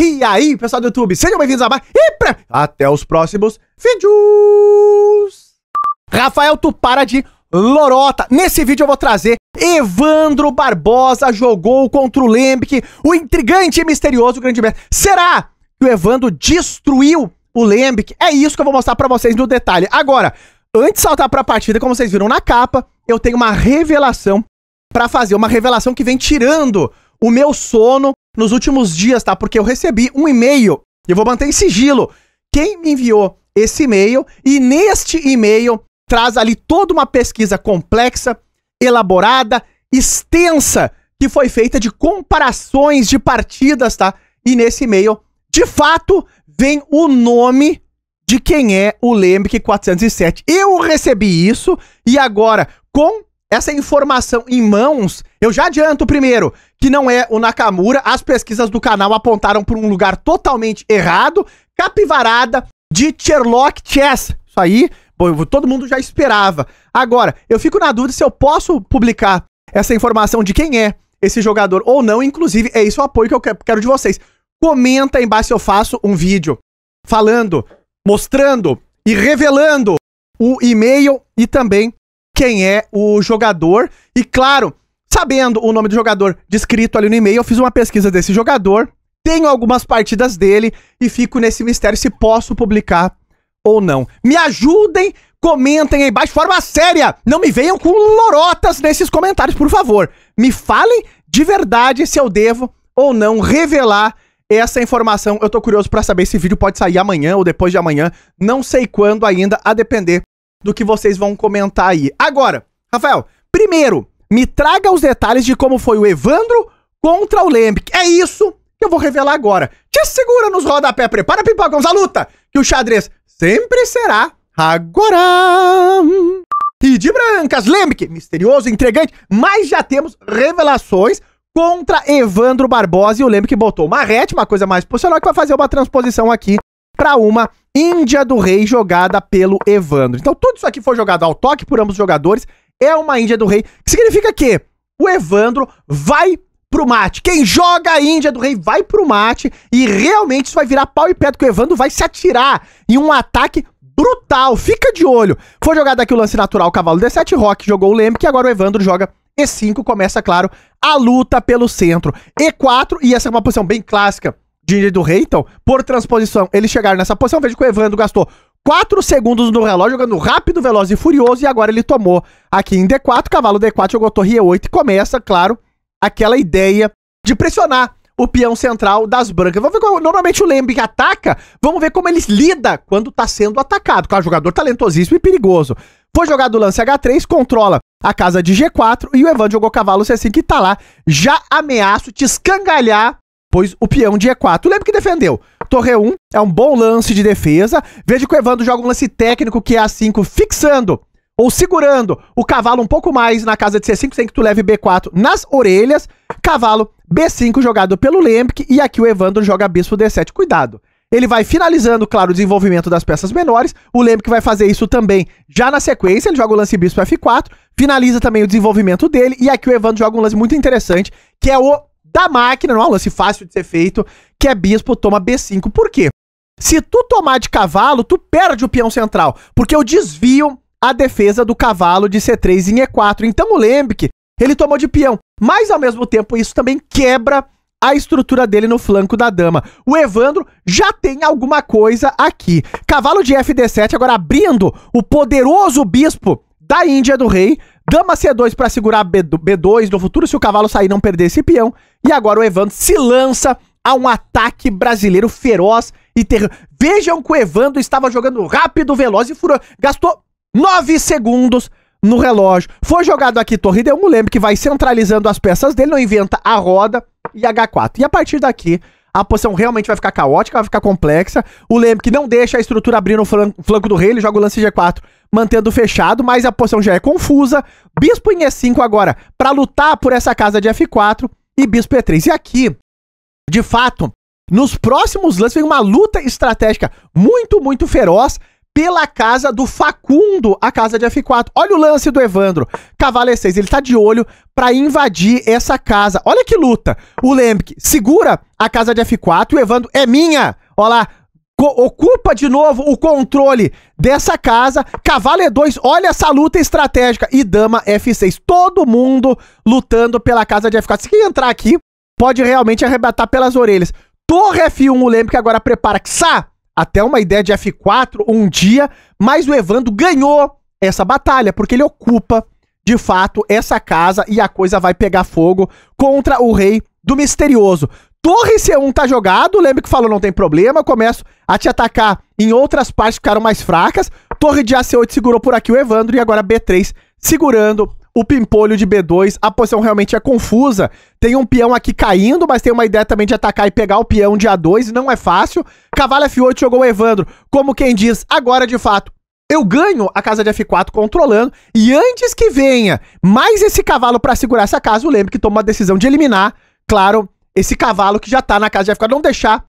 E aí, pessoal do YouTube, sejam bem-vindos a mais e até os próximos vídeos. Rafael, tu para de lorota. Nesse vídeo eu vou trazer Evandro Barbosa jogou contra o Lembic, o intrigante e misterioso grande mestre. Será que o Evandro destruiu o Lembic? É isso que eu vou mostrar pra vocês no detalhe. Agora, antes de saltar pra partida, como vocês viram na capa, eu tenho uma revelação pra fazer. Uma revelação que vem tirando o meu sono nos últimos dias, tá? Porque eu recebi um e-mail, eu vou manter em sigilo, quem me enviou esse e-mail, e neste e-mail traz ali toda uma pesquisa complexa, elaborada, extensa, que foi feita de comparações de partidas, tá? E nesse e-mail, de fato, vem o nome de quem é o Lembic 407. Eu recebi isso e agora, com essa informação em mãos, eu já adianto primeiro que não é o Nakamura, as pesquisas do canal apontaram para um lugar totalmente errado, capivarada de Sherlock Chess. Isso aí, bom, todo mundo já esperava. Agora, eu fico na dúvida se eu posso publicar essa informação de quem é esse jogador ou não, inclusive é isso o apoio que eu quero de vocês. Comenta aí embaixo se eu faço um vídeo falando, mostrando e revelando o e-mail e também quem é o jogador. E claro, sabendo o nome do jogador descrito ali no e-mail, eu fiz uma pesquisa desse jogador, tenho algumas partidas dele e fico nesse mistério se posso publicar ou não. Me ajudem, comentem aí embaixo de forma séria, não me venham com lorotas nesses comentários, por favor. Me falem de verdade se eu devo ou não revelar essa informação. Eu tô curioso pra saber se esse vídeo pode sair amanhã ou depois de amanhã, não sei quando ainda, a depender do que vocês vão comentar aí. Agora, Rafael, primeiro, me traga os detalhes de como foi o Evandro contra o Lembic. É isso que eu vou revelar agora. Te segura nos rodapé, prepara pipocãos, a luta, que o xadrez sempre será agora. E de brancas, Lembic, misterioso, intrigante, mas já temos revelações contra Evandro Barbosa e o Lembic botou uma rete, uma coisa mais posicional, que vai fazer uma transposição aqui para uma Índia do Rei jogada pelo Evandro. Então tudo isso aqui foi jogado ao toque por ambos os jogadores, é uma Índia do Rei, que significa que o Evandro vai pro mate. Quem joga a Índia do Rei vai pro mate e realmente isso vai virar pau e pedra, que o Evandro vai se atirar em um ataque brutal. Fica de olho. Foi jogado aqui o lance natural, cavalo D7, Rock jogou o Lembic, e agora o Evandro joga E5, começa, claro, a luta pelo centro. E4, e essa é uma posição bem clássica de Índia do Rei, então, por transposição, eles chegaram nessa posição. Veja que o Evandro gastou 4 segundos no relógio, jogando rápido, veloz e furioso, e agora ele tomou aqui em D4, cavalo D4, jogou torre E8, e começa, claro, aquela ideia de pressionar o peão central das brancas. Vamos ver como normalmente o Lembic ataca, vamos ver como ele lida quando tá sendo atacado. Claro, jogador talentosíssimo e perigoso. Foi jogado o lance H3, controla a casa de G4, e o Evandro jogou cavalo C5, que tá lá, já ameaço te escangalhar, pois o peão de E4. O Lembic defendeu. Torre E1 é um bom lance de defesa. Veja que o Evandro joga um lance técnico que é A5, fixando ou segurando o cavalo um pouco mais na casa de C5, sem que tu leve B4 nas orelhas. Cavalo B5 jogado pelo Lembic, e aqui o Evandro joga bispo D7. Cuidado. Ele vai finalizando, claro, o desenvolvimento das peças menores. O Lembic vai fazer isso também já na sequência. Ele joga o lance bispo F4, finaliza também o desenvolvimento dele. E aqui o Evandro joga um lance muito interessante, que é o da máquina, não é um lance fácil de ser feito, que é bispo toma B5. Por quê? Se tu tomar de cavalo, tu perde o peão central, porque eu desvio a defesa do cavalo de C3 em E4. Então o Lembic, ele tomou de peão, mas ao mesmo tempo isso também quebra a estrutura dele no flanco da dama. O Evandro já tem alguma coisa aqui. Cavalo de FD7, agora abrindo o poderoso bispo da Índia do Rei. Dama C2 para segurar B2 no futuro, se o cavalo sair não perder esse peão. E agora o Evandro se lança a um ataque brasileiro feroz e terrível. Vejam que o Evandro estava jogando rápido, veloz e furioso. Gastou 9 segundos no relógio. Foi jogado aqui torre D1, o Lembic vai centralizando as peças dele, não inventa a roda, e H4. E a partir daqui, a posição realmente vai ficar caótica, vai ficar complexa. O Lembic não deixa a estrutura abrir no flanco do rei, ele joga o lance G4, mantendo fechado, mas a posição já é confusa. Bispo em E5 agora, para lutar por essa casa de F4, e bispo E3. E aqui, de fato, nos próximos lances vem uma luta estratégica muito, muito feroz pela casa do Facundo, a casa de F4. Olha o lance do Evandro. Cavalo E6, ele tá de olho pra invadir essa casa. Olha que luta. O Lembic segura a casa de F4 e o Evandro é minha. Olha lá. Ocupa de novo o controle dessa casa. Cavalo E2, olha essa luta estratégica. E dama F6. Todo mundo lutando pela casa de F4. Se quem entrar aqui, pode realmente arrebatar pelas orelhas. Torre F1, o Lembic agora prepara. Até uma ideia de F4 um dia, mas o Evandro ganhou essa batalha, porque ele ocupa, de fato, essa casa e a coisa vai pegar fogo contra o rei do misterioso. Torre C1 tá jogado, o Lembic falou, não tem problema, eu começo a te atacar em outras partes que ficaram mais fracas. Torre de AC8 segurou por aqui o Evandro e agora B3 segurando o pimpolho de B2. A posição realmente é confusa. Tem um peão aqui caindo, mas tem uma ideia também de atacar e pegar o peão de A2, não é fácil. Cavalo F8 jogou o Evandro, como quem diz, agora de fato, eu ganho a casa de F4 controlando, e antes que venha mais esse cavalo pra segurar essa casa, o Lembic toma a decisão de eliminar, claro, esse cavalo que já tá na casa de F4, não deixar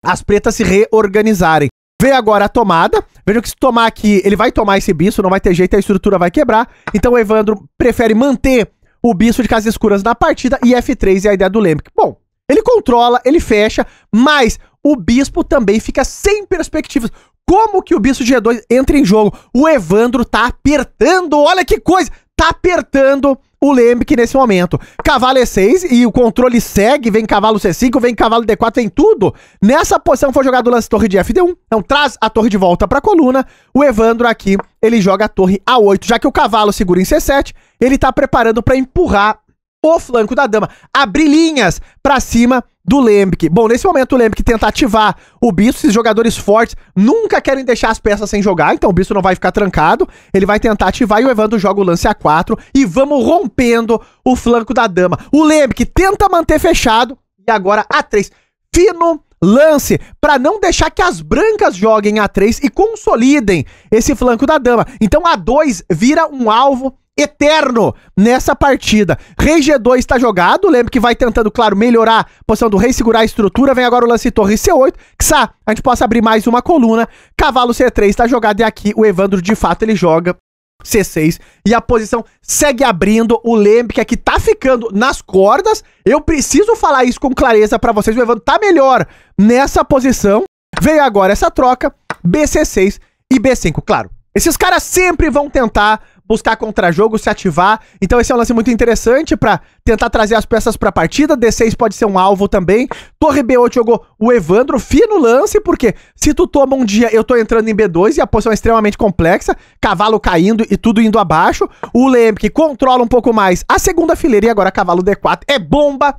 as pretas se reorganizarem. Veio agora a tomada. Vejam que se tomar aqui, ele vai tomar esse bispo, não vai ter jeito, a estrutura vai quebrar. Então o Evandro prefere manter o bispo de casas escuras na partida e F3 é a ideia do Lembic. Bom, ele controla, ele fecha, mas o bispo também fica sem perspectivas. Como que o bispo de G2 entra em jogo? O Evandro tá apertando, olha que coisa! Tá apertando o Lembic nesse momento. Cavalo E6 e o controle segue, vem cavalo C5, vem cavalo D4, vem tudo. Nessa posição foi jogado o lance torre de FD1, então traz a torre de volta pra coluna. O Evandro aqui, ele joga a torre A8, já que o cavalo segura em C7, ele tá preparando pra empurrar o flanco da dama, abrir linhas pra cima do Lembic. Bom, nesse momento o Lembic tenta ativar o bispo, esses jogadores fortes nunca querem deixar as peças sem jogar, então o bispo não vai ficar trancado, ele vai tentar ativar e o Evandro joga o lance A4 e vamos rompendo o flanco da dama. O Lembic tenta manter fechado e agora A3, fino lance para não deixar que as brancas joguem A3 e consolidem esse flanco da dama. Então A2 vira um alvo eterno nessa partida. Rei G2 tá jogado, lembra que vai tentando, claro, melhorar a posição do rei, segurar a estrutura. Vem agora o lance torre C8, que a gente possa abrir mais uma coluna. Cavalo C3 tá jogado e aqui o Evandro, de fato, ele joga C6 e a posição segue abrindo. O Lembic aqui tá ficando nas cordas. Eu preciso falar isso com clareza pra vocês. O Evandro tá melhor nessa posição. Veio agora essa troca, BC6 e B5. Claro, esses caras sempre vão tentar buscar contra-jogo, se ativar. Então esse é um lance muito interessante pra tentar trazer as peças pra partida. D6 pode ser um alvo também. Torre B8 jogou o Evandro. Fino lance, porque se tu toma um dia, eu tô entrando em B2 e a posição é extremamente complexa. Cavalo caindo e tudo indo abaixo. O Lembic controla um pouco mais a segunda fileira e agora cavalo D4. É bomba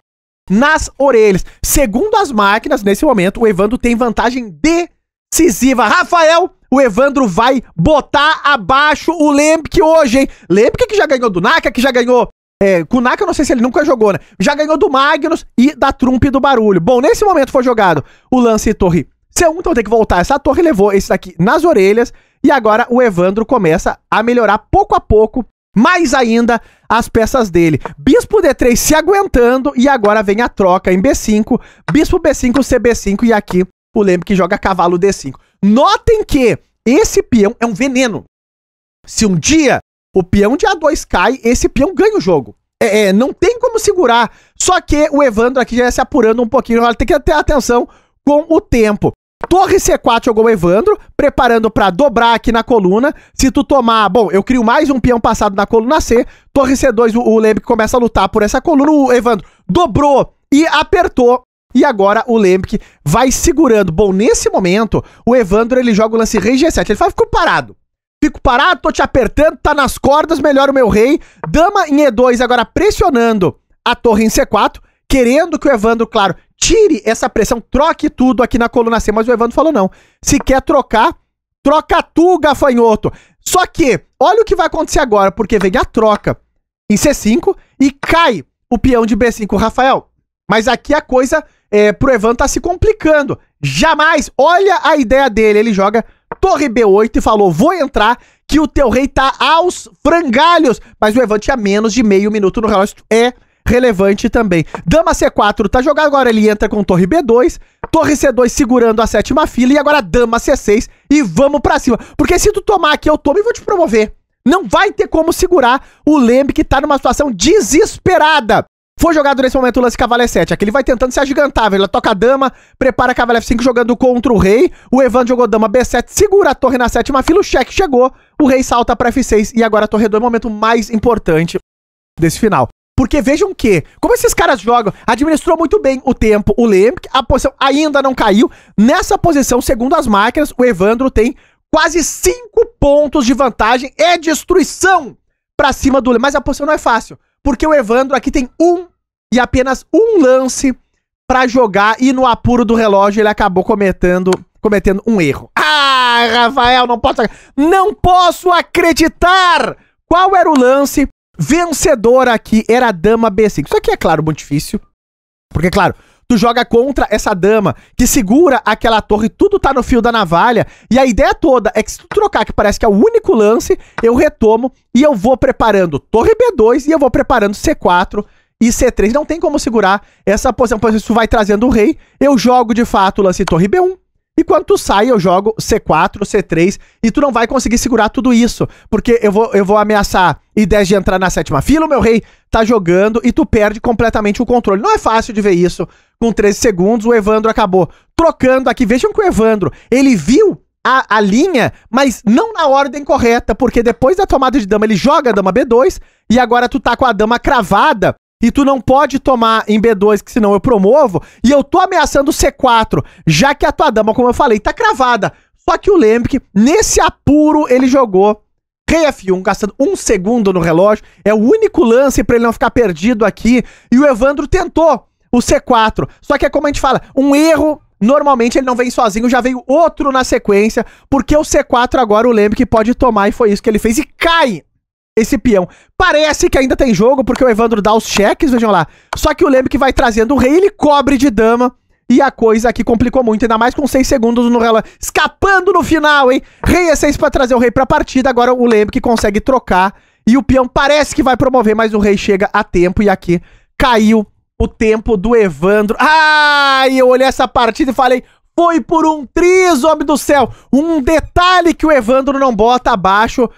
nas orelhas. Segundo as máquinas, nesse momento, o Evandro tem vantagem decisiva. Rafael, o Evandro vai botar abaixo o Lembic hoje, hein? Lembic que já ganhou do Naka, que já ganhou... com o Naka eu não sei se ele nunca jogou, né? Já ganhou do Magnus e da Trump do Barulho. Bom, nesse momento foi jogado o lance torre C1, então tem que voltar. Essa torre levou esse daqui nas orelhas e agora o Evandro começa a melhorar pouco a pouco, mais ainda, as peças dele. Bispo D3 se aguentando e agora vem a troca em B5. Bispo B5, CB5 e aqui o Lembic joga cavalo D5. Notem que esse peão é um veneno. Se um dia o peão de A2 cai, esse peão ganha o jogo. Não tem como segurar. Só que o Evandro aqui já ia se apurando um pouquinho. Tem que ter atenção com o tempo. Torre C4 jogou o Evandro, preparando para dobrar aqui na coluna. Se tu tomar... Bom, eu crio mais um peão passado na coluna C. Torre C2, o Lembic começa a lutar por essa coluna. O Evandro dobrou e apertou. E agora o Lembic vai segurando. Bom, nesse momento, o Evandro, ele joga o lance rei G7. Ele fala, fico parado. Fico parado, tô te apertando, tá nas cordas, melhor o meu rei. Dama em E2, agora pressionando a torre em C4, querendo que o Evandro, claro, tire essa pressão, troque tudo aqui na coluna C. Mas o Evandro falou, não. Se quer trocar, troca tu, gafanhoto. Só que, olha o que vai acontecer agora, porque vem a troca em C5 e cai o peão de B5. Rafael, mas aqui a coisa... pro Evandro tá se complicando. Jamais, olha a ideia dele, ele joga torre B8 e falou, vou entrar que o teu rei tá aos frangalhos, mas o Evandro tinha menos de meio minuto no relógio, é relevante também. Dama C4 tá jogado, agora ele entra com torre B2, torre C2 segurando a 7ª fila e agora dama C6 e vamos pra cima. Porque se tu tomar aqui, eu tomo e vou te promover. Não vai ter como segurar o Lembe, que tá numa situação desesperada. Foi jogado nesse momento o lance cavalo E7. Aqui ele vai tentando se agigantar. Ele toca a dama, prepara cavalo F5 jogando contra o rei. O Evandro jogou dama B7, segura a torre na 7ª fila. O cheque chegou. O rei salta pra F6 e agora a torre 2 é o momento mais importante desse final. Porque vejam que, como esses caras jogam, administrou muito bem o tempo o Lembe, a posição ainda não caiu. Nessa posição, segundo as máquinas, o Evandro tem quase 5 pontos de vantagem. É destruição pra cima do Lembe. Mas a posição não é fácil, porque o Evandro aqui tem apenas um lance pra jogar e no apuro do relógio ele acabou cometendo um erro. Ah, Rafael, não posso acreditar! Qual era o lance vencedor aqui? Era a dama B5. Isso aqui é, claro, muito difícil, porque, claro, tu joga contra essa dama que segura aquela torre, tudo tá no fio da navalha, e a ideia toda é que se tu trocar, que parece que é o único lance, eu retomo e eu vou preparando torre B2 e eu vou preparando C4 e C3. Não tem como segurar essa posição, pois isso vai trazendo o rei. Eu jogo de fato o lance torre B1. E quando tu sai, eu jogo C4, C3. E tu não vai conseguir segurar tudo isso. Porque eu vou ameaçar ideias de entrar na 7ª fila. O meu rei tá jogando e tu perde completamente o controle. Não é fácil de ver isso. Com 13 segundos, o Evandro acabou trocando aqui. Vejam que o Evandro, ele viu a linha, mas não na ordem correta. Porque depois da tomada de dama, ele joga a dama B2. E agora tu tá com a dama cravada. E tu não pode tomar em B2, que senão eu promovo. E eu tô ameaçando C4, já que a tua dama, como eu falei, tá cravada. Só que o Lembic, nesse apuro, ele jogou rei F1, gastando 1 segundo no relógio. É o único lance pra ele não ficar perdido aqui. E o Evandro tentou o C4. Só que é como a gente fala, um erro, normalmente ele não vem sozinho, já veio outro na sequência. Porque o C4 agora o Lembic pode tomar e foi isso que ele fez. E cai esse peão. Parece que ainda tem jogo, porque o Evandro dá os cheques, vejam lá. Só que o Lembic vai trazendo o rei, ele cobre de dama. E a coisa aqui complicou muito, ainda mais com 6 segundos no relógio. Escapando no final, hein? Rei E6 pra trazer o rei pra partida. Agora o Lembic consegue trocar. E o peão parece que vai promover, mas o rei chega a tempo. E aqui caiu o tempo do Evandro. Ai, eu olhei essa partida e falei... Foi por um triz, homem do céu. Um detalhe que o Evandro não bota abaixo.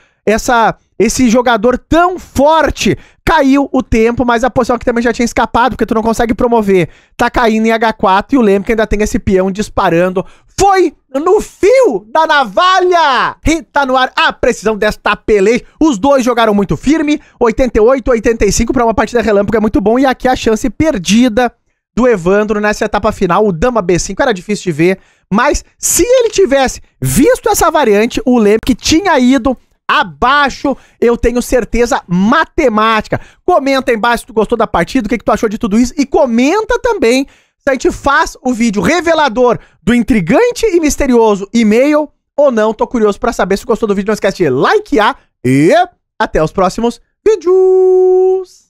Esse jogador tão forte. Caiu o tempo, mas a posição aqui também já tinha escapado, porque tu não consegue promover. Tá caindo em H4 e o Lembic ainda tem esse peão disparando. Foi no fio da navalha! E tá no ar a precisão desta peleja. Os dois jogaram muito firme. 88, 85 pra uma partida relâmpago é muito bom. E aqui a chance perdida do Evandro nessa etapa final. O dama B5 era difícil de ver, mas se ele tivesse visto essa variante, o Lembic tinha ido abaixo, eu tenho certeza matemática. Comenta aí embaixo se tu gostou da partida, o que tu achou de tudo isso, e comenta também se a gente faz o vídeo revelador do intrigante e misterioso e-mail ou não. Tô curioso pra saber. Se gostou do vídeo, não esquece de likear e até os próximos vídeos.